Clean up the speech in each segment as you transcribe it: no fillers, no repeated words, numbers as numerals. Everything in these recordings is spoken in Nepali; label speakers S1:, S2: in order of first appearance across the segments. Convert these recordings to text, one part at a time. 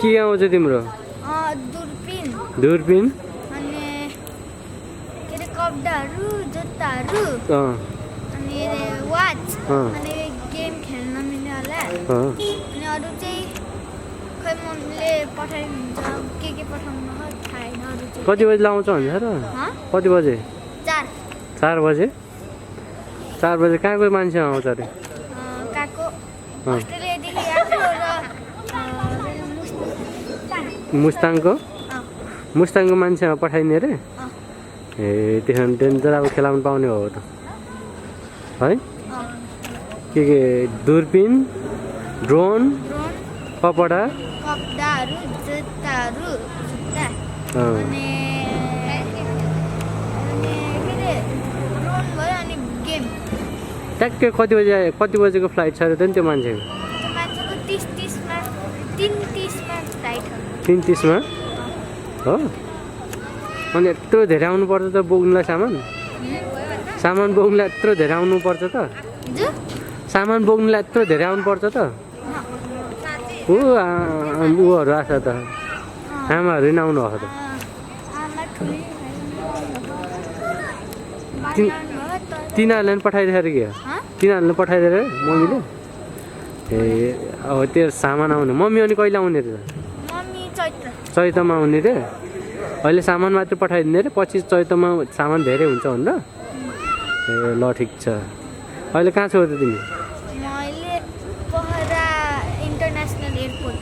S1: के आउँछ तिम्रो?
S2: दूरबीन
S1: दूरबीन
S2: अनि के रे कपडाहरू जुत्ताहरू अनि वाच अनि गेम खेल्न मिल्ने होला अनि अरू चाहिँ खै मम्मीले पठाइदिन्छ के पठाउनु हो थाहा छैन अरू चाहिँ
S1: कति बजे लाउँछ भन्छ र? कति बजे? 4 बजे? 4 बजे कहाँको मान्छे आउँछ अरे?
S2: काको अस्ट्रेलियादेखि आएको र
S1: मुस्ताङको मान्छेमा पठाइदिने अरे? ए त्यसो भने डेन्जर अब खेलाउनु पाउने हो त है? के दूरबीन ड्रोन
S2: कपडाहरू जुत्ताहरू अनि के रे ड्रोन भयो अनि गेम
S1: ट्याक्कै कति बजेको फ्लाइट छ अरे त नि त्यो मान्छेको?
S2: 3:30मा फ्लाइट हो।
S1: 3:30मा हो? अनि यत्रो धेरै आउनुपर्छ त बोक्नुलाई सामान बोक्नुलाई यत्रो धेरै आउनुपर्छ त? सामान बोक्नुलाई यत्रो धेरै आउनुपर्छ त? ऊहरू आछ त आमाहरू नि आउनु भएको त? तिनीहरूले पनि पठाइदिएर के? तिनीहरूले पठाइदिएर मम्मीले? ए अब त्यो सामान आउने मम्मी अनि कहिले आउने रे? चैतमा आउने रे? अहिले सामान मात्र पठाइदिने रे पछि चैतमा सामान धेरै हुन्छ भनेर? ए ल ठिक छ। अहिले कहाँ छौ त तिमी?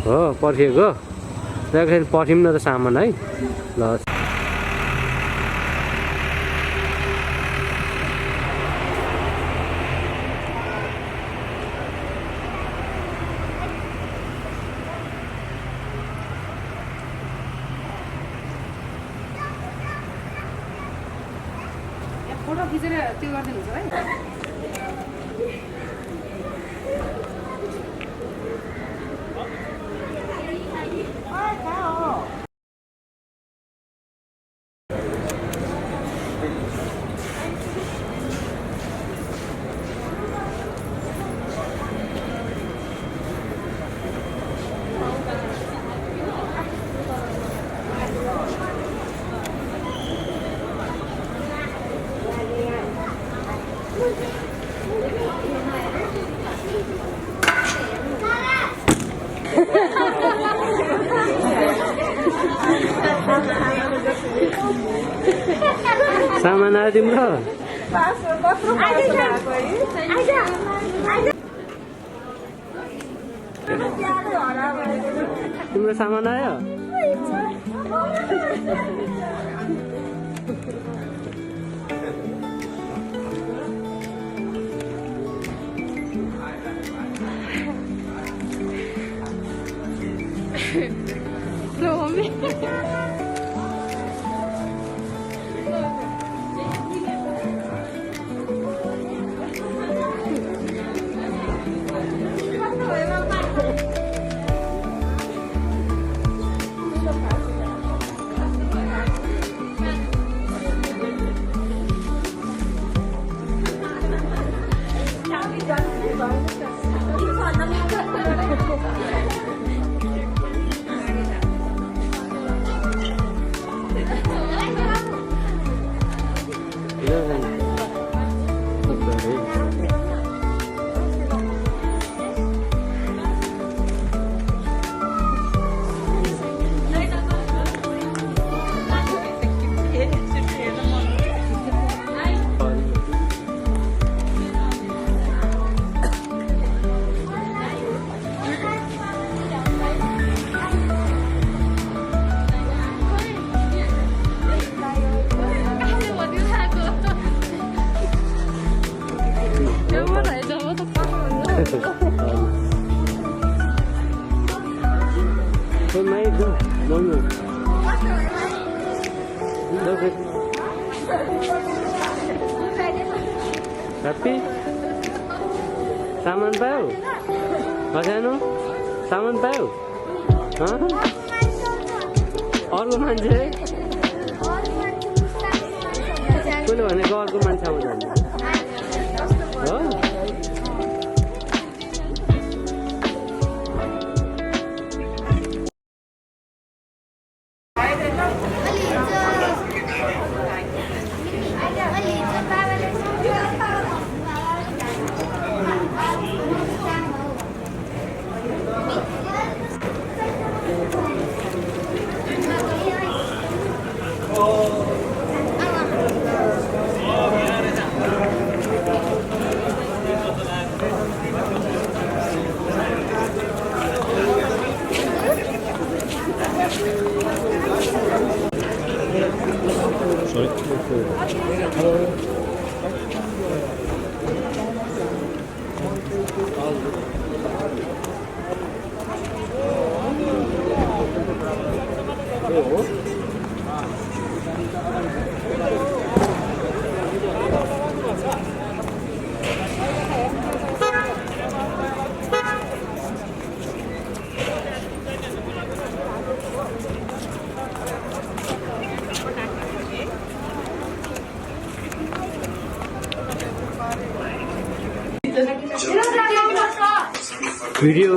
S1: हो पर्खिएको? त्यहाँखेरि पठाउँ न त सामान है ल।
S3: फोटो खिचेर त्यो गरिदिनुहुन्छ है?
S1: सामान आयो तिम्रो? तिम्रो सामान आयो? Happy? सामान पायो? सानो सामान पायो? अर्को मान्छे कसले भनेको अर्को मान्छे आउँछ? भिडियो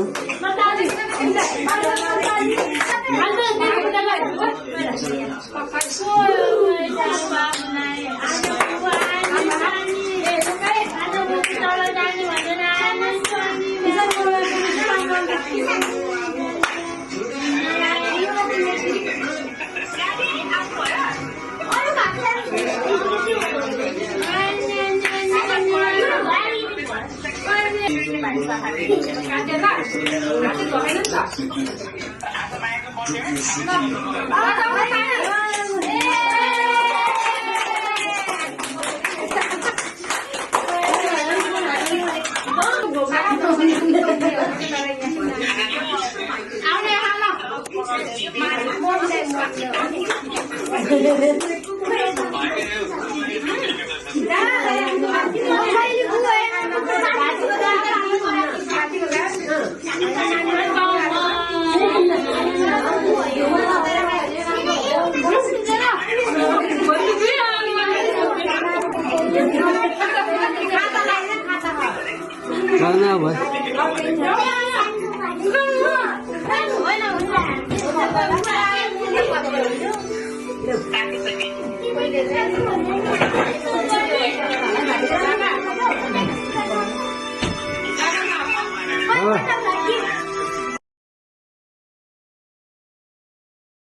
S1: भयो